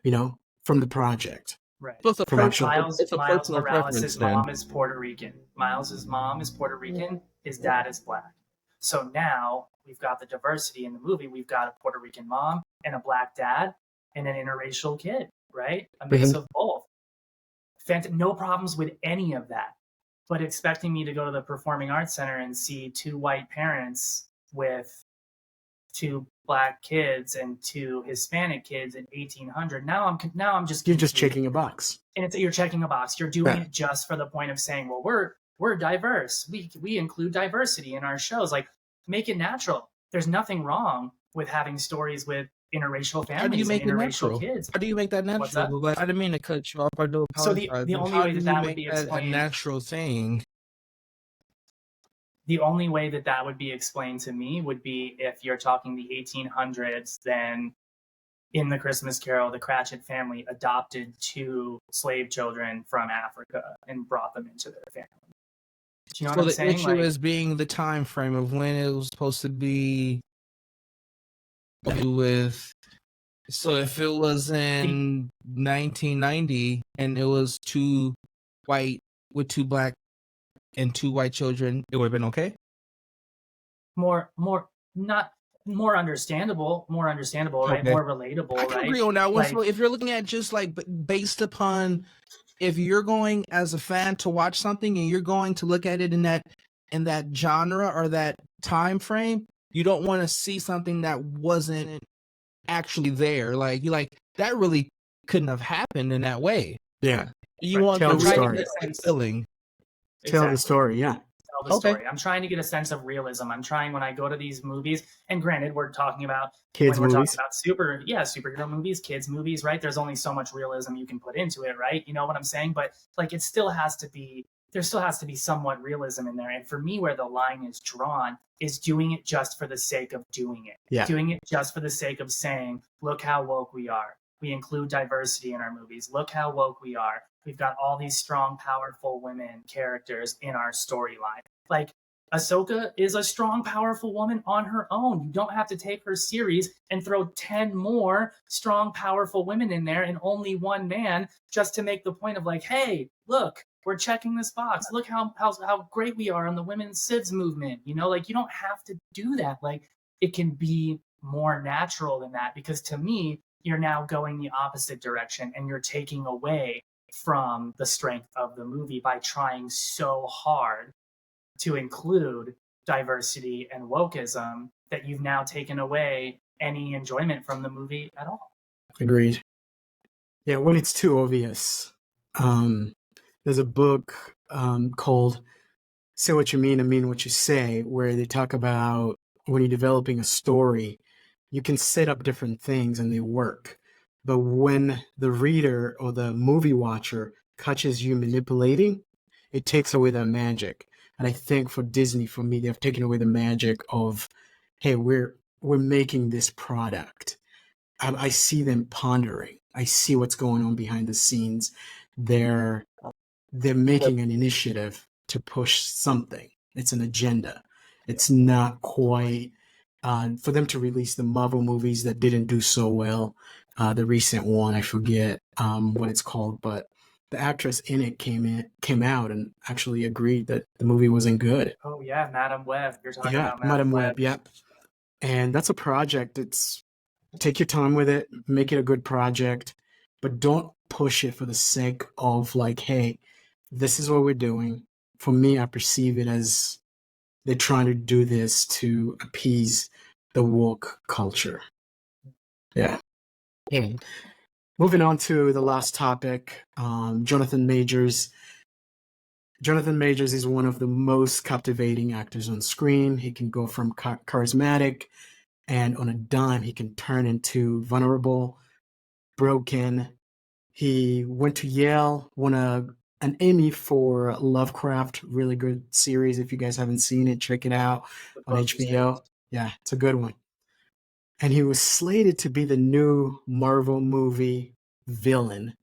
the project. Right. So Miles personal Morales' preference, mom is Puerto Rican. Miles's mom is Puerto Rican, his dad is black. So now we've got the diversity in the movie. We've got a Puerto Rican mom and a black dad and an interracial kid, right? A mix of both. No problems with any of that. But expecting me to go to the Performing Arts Center and see two white parents with two black kids and two Hispanic kids in 1800. Now I'm just You're just checking a box. And you're checking a box. You're doing it just for the point of saying, well, we're diverse. We include diversity in our shows. Like, make it natural. There's nothing wrong with having stories with interracial families. How do you make and it interracial natural? kids. How do you make that natural? What's that? I didn't mean to cut you off. I do apologize. So the only How way do that you would make be that a explained, natural thing? the only way that would be explained to me would be if you're talking the 1800s, then in The Christmas Carol, the Cratchit family adopted two slave children from Africa and brought them into their family. Do you know what I'm saying? So the issue is being the time frame of when it was supposed to be with. So if it was in 1990 and it was two white with two black and two white children, it would have been okay? More understandable, right? Okay. More relatable, I can right? agree on that one. Like, So if you're looking at just like based upon, if you're going as a fan to watch something and you're going to look at it in that genre or that time frame, you don't want to see something that wasn't actually there. Like you that really couldn't have happened in that way. Yeah. You want Tell the the story. feeling. Tell the story, yeah. Tell the story. I'm trying to get a sense of realism. I'm trying, when I go to these movies, and granted, we're talking about kids movies. Talking about superhero movies, kids movies, right? There's only so much realism you can put into it, right? You know what I'm saying? But like, there still has to be somewhat realism in there. And for me, where the line is drawn is doing it just for the sake of doing it. Yeah. Doing it just for the sake of saying, look how woke we are. We include diversity in our movies. Look how woke we are. We've got all these strong, powerful women characters in our storyline. Like, Ahsoka is a strong, powerful woman on her own. You don't have to take her series and throw 10 more strong, powerful women in there and only one man just to make the point of like, hey, look, we're checking this box. Look how great we are on the women's civ movement. You know, like, you don't have to do that. Like, it can be more natural than that, because to me, you're now going the opposite direction and you're taking away from the strength of the movie by trying so hard to include diversity and wokeism that you've now taken away any enjoyment from the movie at all. Agreed. Yeah, when it's too obvious. There's a book called Say What You Mean and Mean What You Say, where they talk about when you're developing a story, you can set up different things and they work. But when the reader or the movie watcher catches you manipulating, it takes away that magic. And I think for Disney, for me, they've taken away the magic of, hey, we're making this product. I see them pondering. I see what's going on behind the scenes. They're making an initiative to push something. It's an agenda. It's not quite for them to release the Marvel movies that didn't do so well. The recent one, I forget what it's called, but the actress in it came out and actually agreed that the movie wasn't good. Oh yeah, Madam Web. You're talking about Madam Web. Yep. And that's a project. It's take your time with it, make it a good project, but don't push it for the sake of like, hey, this is what we're doing. For me, I perceive it as they're trying to do this to appease the woke culture. Yeah. Moving on to the last topic, Jonathan Majors. Jonathan Majors is one of the most captivating actors on screen. He can go from charismatic, and on a dime, he can turn into vulnerable, broken. He went to Yale, won an Emmy for Lovecraft, really good series. If you guys haven't seen it, check it out on HBO. Yeah, it's a good one. And he was slated to be the new Marvel movie villain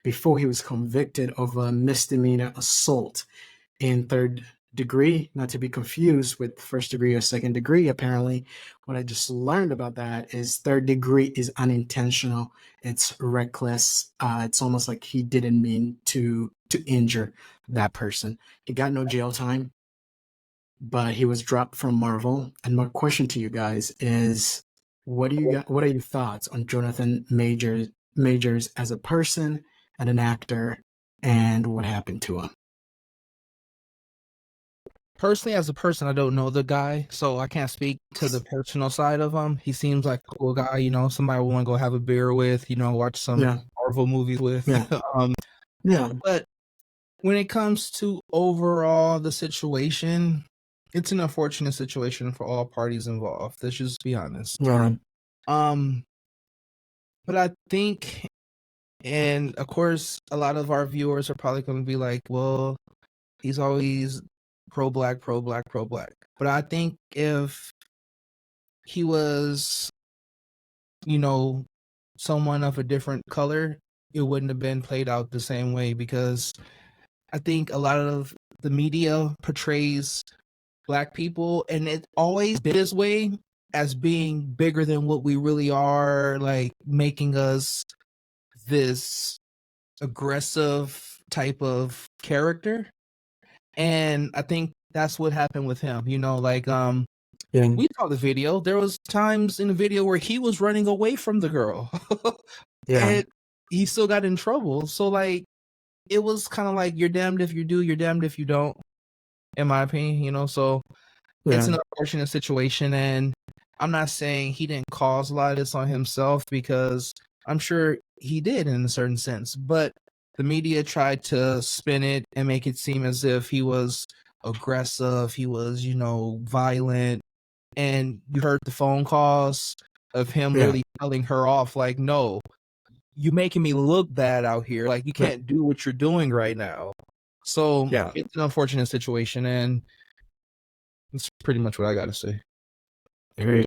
before he was convicted of a misdemeanor assault in third degree, not to be confused with first degree or second degree. Apparently, what I just learned about that is third degree is unintentional. It's reckless. It's almost like he didn't mean to injure that person. He got no jail time, but he was dropped from Marvel. And my question to you guys is, what are your thoughts on Jonathan Majors as a person and an actor, and what happened to him? Personally, as a person, I don't know the guy, so I can't speak to the personal side of him. He seems like a cool guy, somebody I want to go have a beer with, watch some Yeah, Marvel movies with. yeah, yeah, But when it comes to overall the situation, it's an unfortunate situation for all parties involved. Let's just be honest. yeah, Um, but I think, and of course, a lot of our viewers are probably going to be like, well, he's always pro-black, pro-black, pro-black. But I think if he was, someone of a different color, it wouldn't have been played out the same way, because I think a lot of the media portrays black people, and it's always been this way, as being bigger than what we really are, like making us this aggressive type of character. And I think that's what happened with him. yeah, We saw the video. There was times in the video where he was running away from the girl. yeah, And he still got in trouble. So like, it was kind of like, you're damned if you do, you're damned if you don't, in my opinion, so it's yeah, an unfortunate situation. And I'm not saying he didn't cause a lot of this on himself, because I'm sure he did in a certain sense, but the media tried to spin it and make it seem as if he was aggressive, he was, violent. And you heard the phone calls of him yeah, literally telling her off, like, no, you making me look bad out here. Like, you yeah, can't do what you're doing right now. So yeah. it's an unfortunate situation, and that's pretty much what I got to say. Very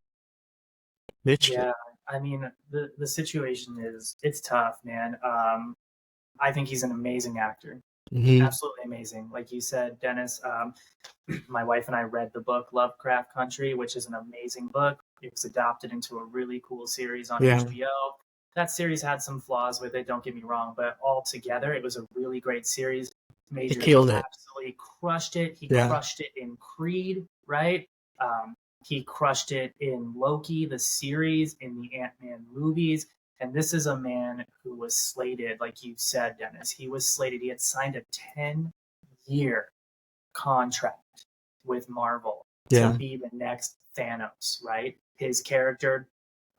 Mitch. Yeah, I mean the situation is it's tough, man. I think he's an amazing actor, Mm-hmm. absolutely amazing. Like you said, Dennis, my wife and I read the book Lovecraft Country, which is an amazing book. It was adopted into a really cool series on Yeah, HBO. That series had some flaws with it, don't get me wrong, but altogether it was a really great series. he Majors killed it. absolutely crushed it. He Yeah, crushed it in Creed, right? Um, he crushed it in Loki, the series, in the Ant-Man movies. And this is a man who was slated, like you said, Dennis, he was slated. He had signed a 10-year contract with Marvel to yeah, be the next Thanos, right? His character,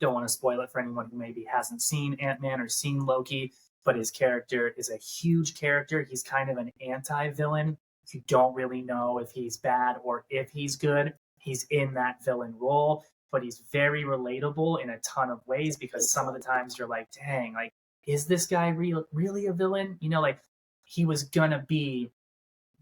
don't want to spoil it for anyone who maybe hasn't seen Ant-Man or seen Loki, but his character is a huge character. He's kind of an anti-villain. You don't really know if he's bad or if he's good. He's in that villain role, but he's very relatable in a ton of ways, because some of the times you're like, dang, like, is this guy really a villain? Like, he was gonna be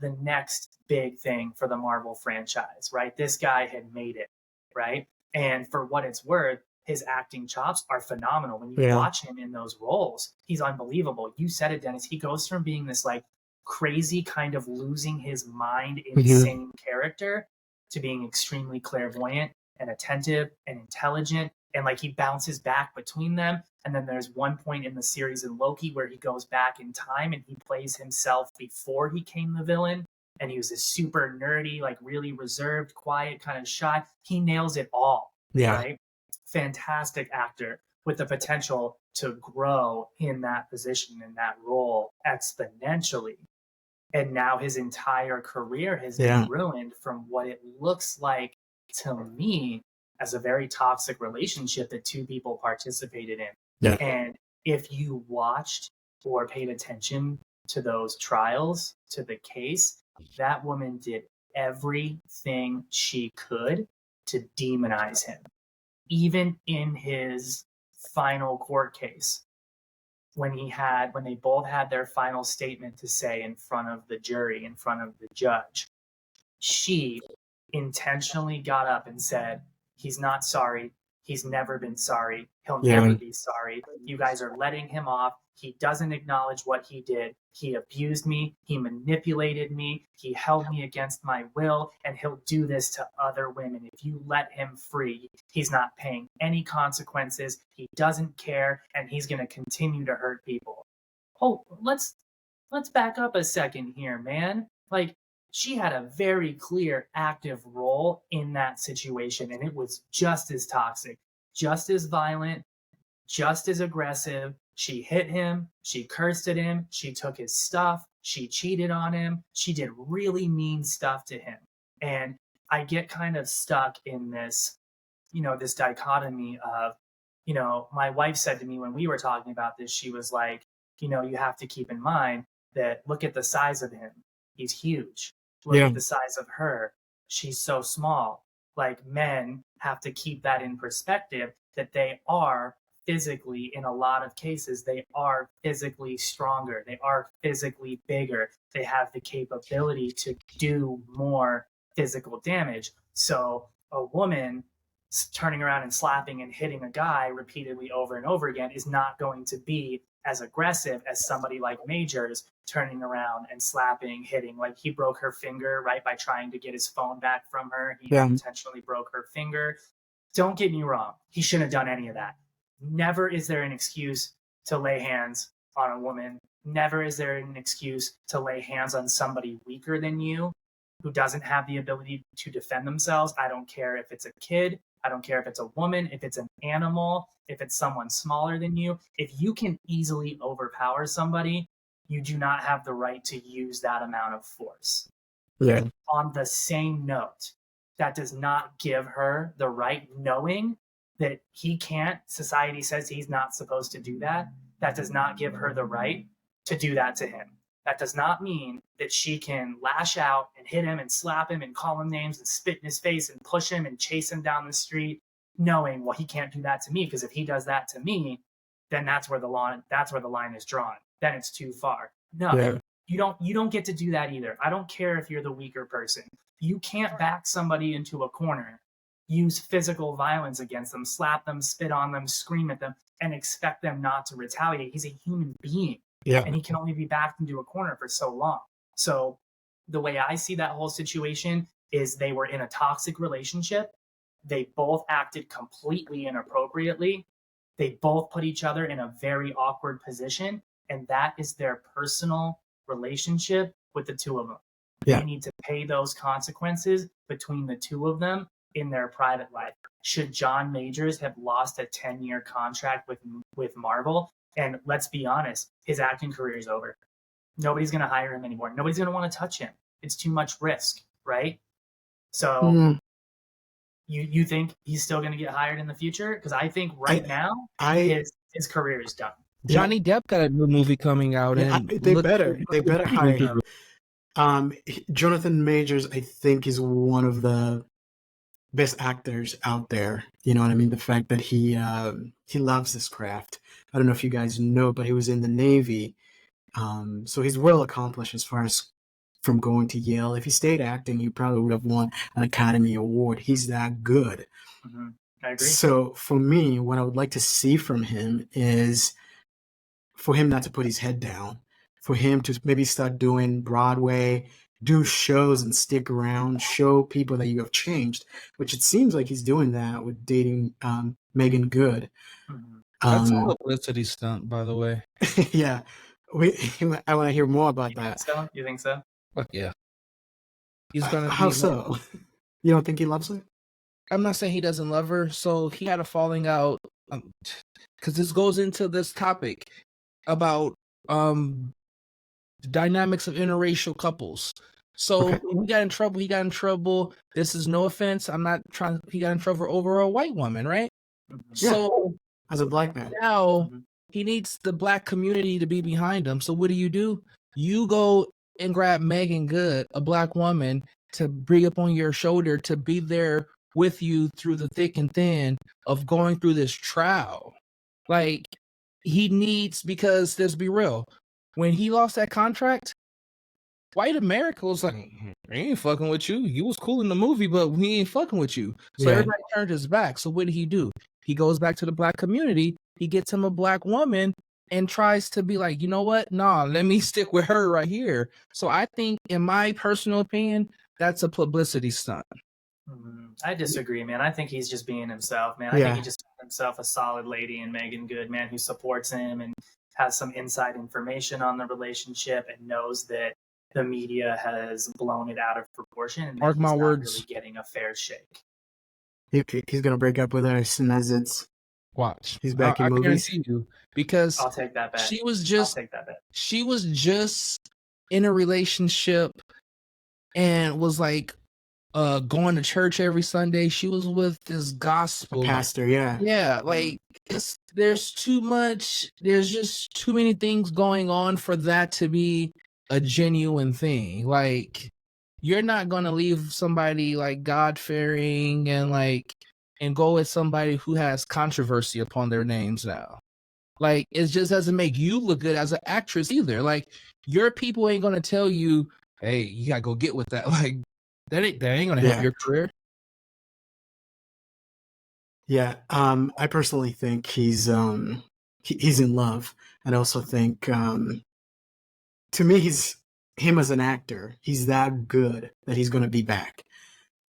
the next big thing for the Marvel franchise, right? This guy had made it, right? And for what it's worth, his acting chops are phenomenal. When you yeah, watch him in those roles, he's unbelievable. You said it, Dennis. He goes from being this like crazy, kind of losing his mind, mm-hmm. insane character to being extremely clairvoyant and attentive and intelligent. And like, he bounces back between them. And then there's one point in the series in Loki where he goes back in time and he plays himself before he became the villain. And he was this super nerdy, like really reserved, quiet, kind of shy. He nails it all, Yeah, right? Fantastic actor with the potential to grow in that position, in that role exponentially. And now his entire career has yeah, been ruined from what it looks like to me as a very toxic relationship that two people participated in. yeah, And if you watched or paid attention to those trials, to the case, that woman did everything she could to demonize him. Even in his final court case, when they both had their final statement to say in front of the jury, in front of the judge, she intentionally got up and said, he's not sorry. He's never been sorry. He'll yeah, never be sorry. You guys are letting him off. He doesn't acknowledge what he did. He abused me. He manipulated me. He held me against my will, and he'll do this to other women. If you let him free, he's not paying any consequences. He doesn't care, and he's going to continue to hurt people. Oh, let's back up a second here, man. Like, she had a very clear active role in that situation, and it was just as toxic, just as violent, just as aggressive. She hit him, she cursed at him, she took his stuff, she cheated on him, she did really mean stuff to him. And I get kind of stuck in this, this dichotomy of, my wife said to me when we were talking about this, she was like, you have to keep in mind that look at the size of him. He's huge. Look at the size of her. She's so small. Like, men have to keep that in perspective, that they are physically, in a lot of cases, they are physically stronger. They are physically bigger. They have the capability to do more physical damage. So a woman turning around and slapping and hitting a guy repeatedly over and over again is not going to be as aggressive as somebody like Majors turning around and slapping, hitting. Like, he broke her finger, right, by trying to get his phone back from her. He intentionally broke her finger. Don't get me wrong. He shouldn't have done any of that. Never is there an excuse to lay hands on a woman. Never is there an excuse to lay hands on somebody weaker than you who doesn't have the ability to defend themselves. I don't care if it's a kid. I don't care if it's a woman, if it's an animal, if it's someone smaller than you. If you can easily overpower somebody, you do not have the right to use that amount of force. Yeah. On the same note, that does not give her the right, knowing that he can't, society says he's not supposed to do that. That does not give her the right to do that to him. That does not mean that she can lash out and hit him and slap him and call him names and spit in his face and push him and chase him down the street, knowing, well, he can't do that to me, because if he does that to me, then that's where the line is drawn. Then it's too far. No, you don't get to do that either. I don't care if you're the weaker person. You can't back somebody into a corner, use physical violence against them, slap them, spit on them, scream at them, and expect them not to retaliate. He's a human being. Yeah. And he can only be backed into a corner for so long. So the way I see that whole situation is they were in a toxic relationship. They both acted completely inappropriately. They both put each other in a very awkward position. And that is their personal relationship with the two of them. Yeah. They need to pay those consequences between the two of them in their private life. Should John Majors have lost a 10-year contract with Marvel? And let's be honest, his acting career is over. Nobody's going to hire him anymore. Nobody's going to want to touch him. It's too much risk, right? So you think he's still going to get hired in the future? Because I think now his career is done. Johnny Depp got a new movie coming out, and they better hire him. Jonathan Majors, I think, is one of the best actors out there. You know what I mean? The fact that he loves this craft. I don't know if you guys know, but he was in the Navy. So he's well accomplished as far as from going to Yale. If he stayed acting, he probably would have won an Academy Award. He's that good. Mm-hmm. I agree. So for me, what I would like to see from him is for him not to put his head down, for him to maybe start doing Broadway, do shows and stick around, show people that you have changed, which it seems like he's doing that with dating Megan Good. Mm-hmm. That's a publicity stunt, by the way. Yeah. I want to hear more about that. So? You think so? Fuck yeah. He's gonna. How so? You don't think he loves her? I'm not saying he doesn't love her. So he had a falling out, because this goes into this topic about the dynamics of interracial couples. So he got in trouble. This is no offense. I'm not trying. He got in trouble over a white woman, right? Yeah. So as a black man, now he needs the black community to be behind him. So what do? You go and grab Megan Good, a black woman, to bring up on your shoulder, to be there with you through the thick and thin of going through this trial. Like, he needs, because let's be real, when he lost that contract, white America was like, we ain't fucking with you. You was cool in the movie, but we ain't fucking with you. So everybody turned his back. So what did he do? He goes back to the black community. He gets him a black woman and tries to be like, you know what? Nah, let me stick with her right here. So I think, in my personal opinion, that's a publicity stunt. I disagree, man. I think he's just being himself, man. I think he just found himself a solid lady in Megan Good, man, who supports him and has some inside information on the relationship and knows that the media has blown it out of proportion and Mark he's my not words. really getting a fair shake. He's gonna break up with her as soon as Watch. he's back in I movies. guarantee you, because I'll take that bet. she was I'll just take that bet. she was just in a relationship and was like going to church every Sunday. She was with this gospel Pastor, yeah. Yeah, like there's too much. There's just too many things going on for that to be a genuine thing. Like you're not gonna leave somebody like God fearing and go with somebody who has controversy upon their names now. Like it just doesn't make you look good as an actress either. Like your people ain't gonna tell you, hey, you gotta go get with that. Like that ain't gonna help Yeah. your career. Yeah, I personally think he's in love, and I also think to me he's him as an actor. He's that good that he's going to be back,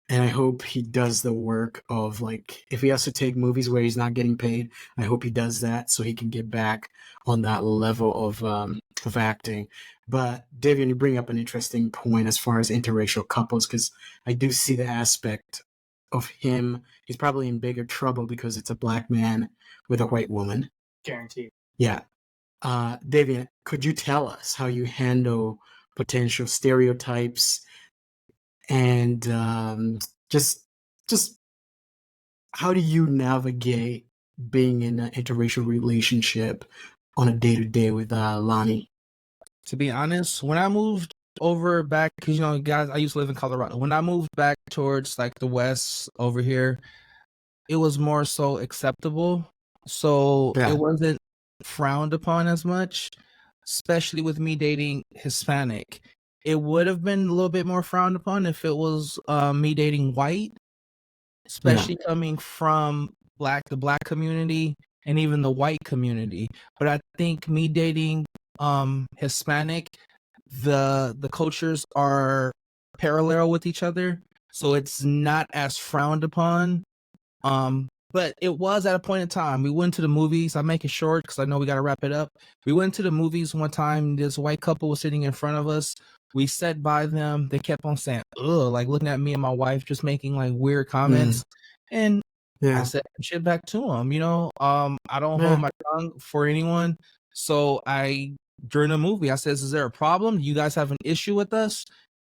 and I hope he does the work of like if he has to take movies where he's not getting paid. I hope he does that so he can get back on that level of acting. But Davian, you bring up an interesting point as far as interracial couples because I do see the aspect of him. He's probably in bigger trouble because it's a black man with a white woman. Guaranteed. Yeah. Davian, could you tell us how you handle potential stereotypes and just how do you navigate being in an interracial relationship on a day-to-day with Lonnie? To be honest, when I moved over back, because guys, I used to live in Colorado. When I moved back towards like the West over here, it was more so acceptable. So Yeah. it wasn't frowned upon as much, especially with me dating Hispanic. It would have been a little bit more frowned upon if it was me dating white, especially coming from the black community and even the white community. But I think me dating Hispanic, the cultures are parallel with each other, so it's not as frowned upon. But it was at a point in time. We went to the movies. I'm making short because I know we got to wrap it up. We went to the movies one time. This white couple was sitting in front of us. We sat by them. They kept on saying, ugh, like looking at me and my wife, just making like weird comments. And I said shit back to them. I don't hold my tongue for anyone. So during the movie, I says, is there a problem? You guys have an issue with us?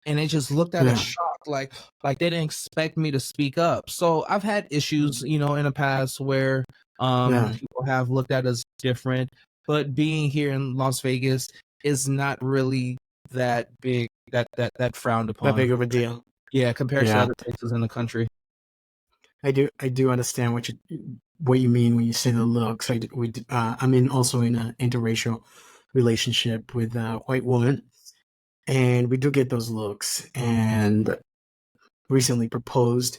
And they just looked at us shocked, like they didn't expect me to speak up. So I've had issues, in the past where people have looked at us different. But being here in Las Vegas is not really that big, that frowned upon. That big of a deal. Yeah, compared to other places in the country. I do understand what you mean when you say the looks. I'm also in an interracial relationship with a white woman, and we do get those looks. And recently proposed,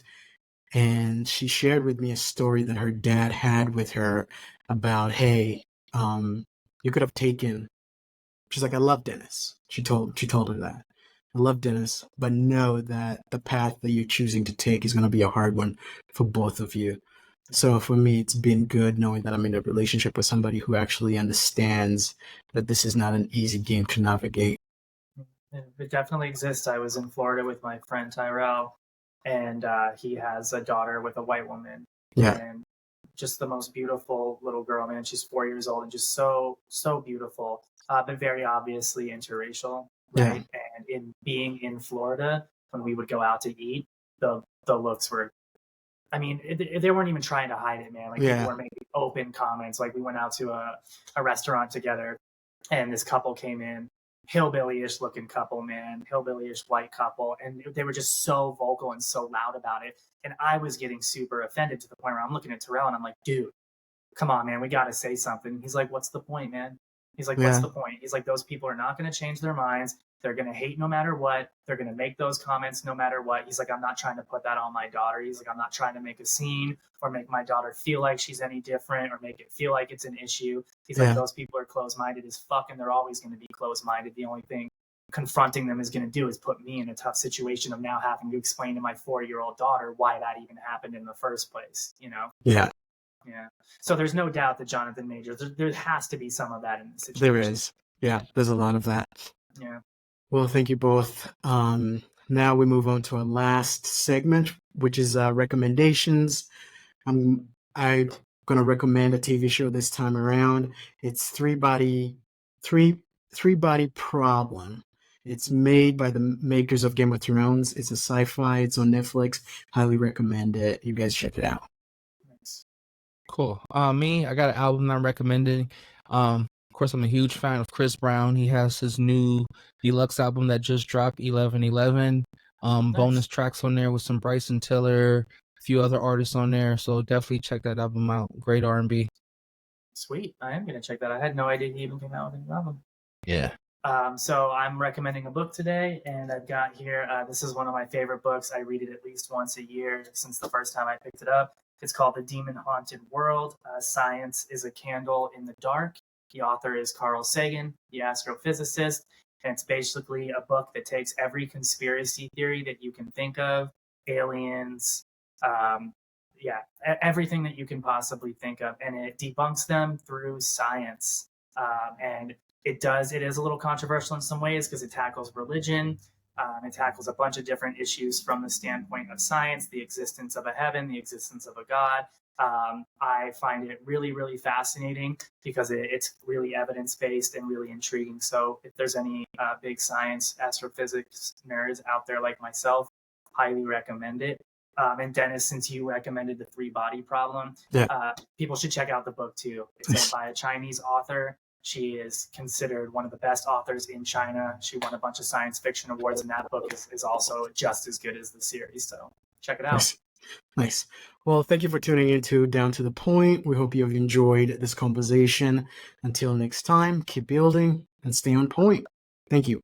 and she shared with me a story that her dad had with her about, hey, you could have taken. She's like, I love Dennis. She told her that. I love Dennis, but know that the path that you're choosing to take is going to be a hard one for both of you. So for me, it's been good knowing that I'm in a relationship with somebody who actually understands that this is not an easy game to navigate. It definitely exists. I was in Florida with my friend Tyrell, and he has a daughter with a white woman. Yeah. And just the most beautiful little girl, man. She's 4 years old and just so beautiful, but very obviously interracial, right? Yeah. And in being in Florida, when we would go out to eat, the looks were, I mean, they weren't even trying to hide it, man. Like people were making open comments. Like we went out to a restaurant together, and this couple came in, hillbilly-ish looking couple, man, hillbilly-ish white couple, and they were just so vocal and so loud about it. And I was getting super offended to the point where I'm looking at Terrell and I'm like, dude, come on, man, we got to say something. He's like, what's the point, man? He's like, what's the point? He's like, those people are not going to change their minds. They're going to hate no matter what. They're going to make those comments no matter what. He's like, I'm not trying to put that on my daughter. He's like, I'm not trying to make a scene or make my daughter feel like she's any different or make it feel like it's an issue. He's like, those people are closed-minded as fuck, and they're always going to be closed-minded. The only thing confronting them is going to do is put me in a tough situation of now having to explain to my 4-year-old daughter why that even happened in the first place, Yeah. So there's no doubt that Jonathan Majors, there has to be some of that in the situation. There is. Yeah, there's a lot of that. Yeah. Well, thank you both. Now we move on to our last segment, which is recommendations. I'm gonna recommend a TV show this time around. It's three Three Body Problem. It's made by the makers of Game of Thrones. It's a sci-fi. It's on Netflix. Highly recommend it. You guys check it out. Nice. Cool. Me, I got an album that I'm recommending. Of course, I'm a huge fan of Chris Brown. He has his new Deluxe album that just dropped, 1111. Nice. Bonus tracks on there with some Bryson Tiller, a few other artists on there. So definitely check that album out. Great R&B. Sweet. I am gonna check that. I had no idea he even came out with a new album. Yeah. So I'm recommending a book today, and I've got here, this is one of my favorite books. I read it at least once a year since the first time I picked it up. It's called The Demon Haunted World. Science is a Candle in the Dark. The author is Carl Sagan, the astrophysicist. And it's basically a book that takes every conspiracy theory that you can think of, aliens, everything that you can possibly think of, and it debunks them through science. And it is a little controversial in some ways because it tackles religion. It tackles a bunch of different issues from the standpoint of science, the existence of a heaven, the existence of a God. I find it really, really fascinating because it's really evidence-based and really intriguing. So if there's any big science, astrophysics nerds out there like myself, highly recommend it. And Dennis, since you recommended The Three Body Problem, people should check out the book too. It's by a Chinese author. She is considered one of the best authors in China. She won a bunch of science fiction awards, and that book is also just as good as the series. So check it out. Nice. Well, thank you for tuning into Down to the Point. We hope you have enjoyed this conversation. Until next time, keep building and stay on point. Thank you.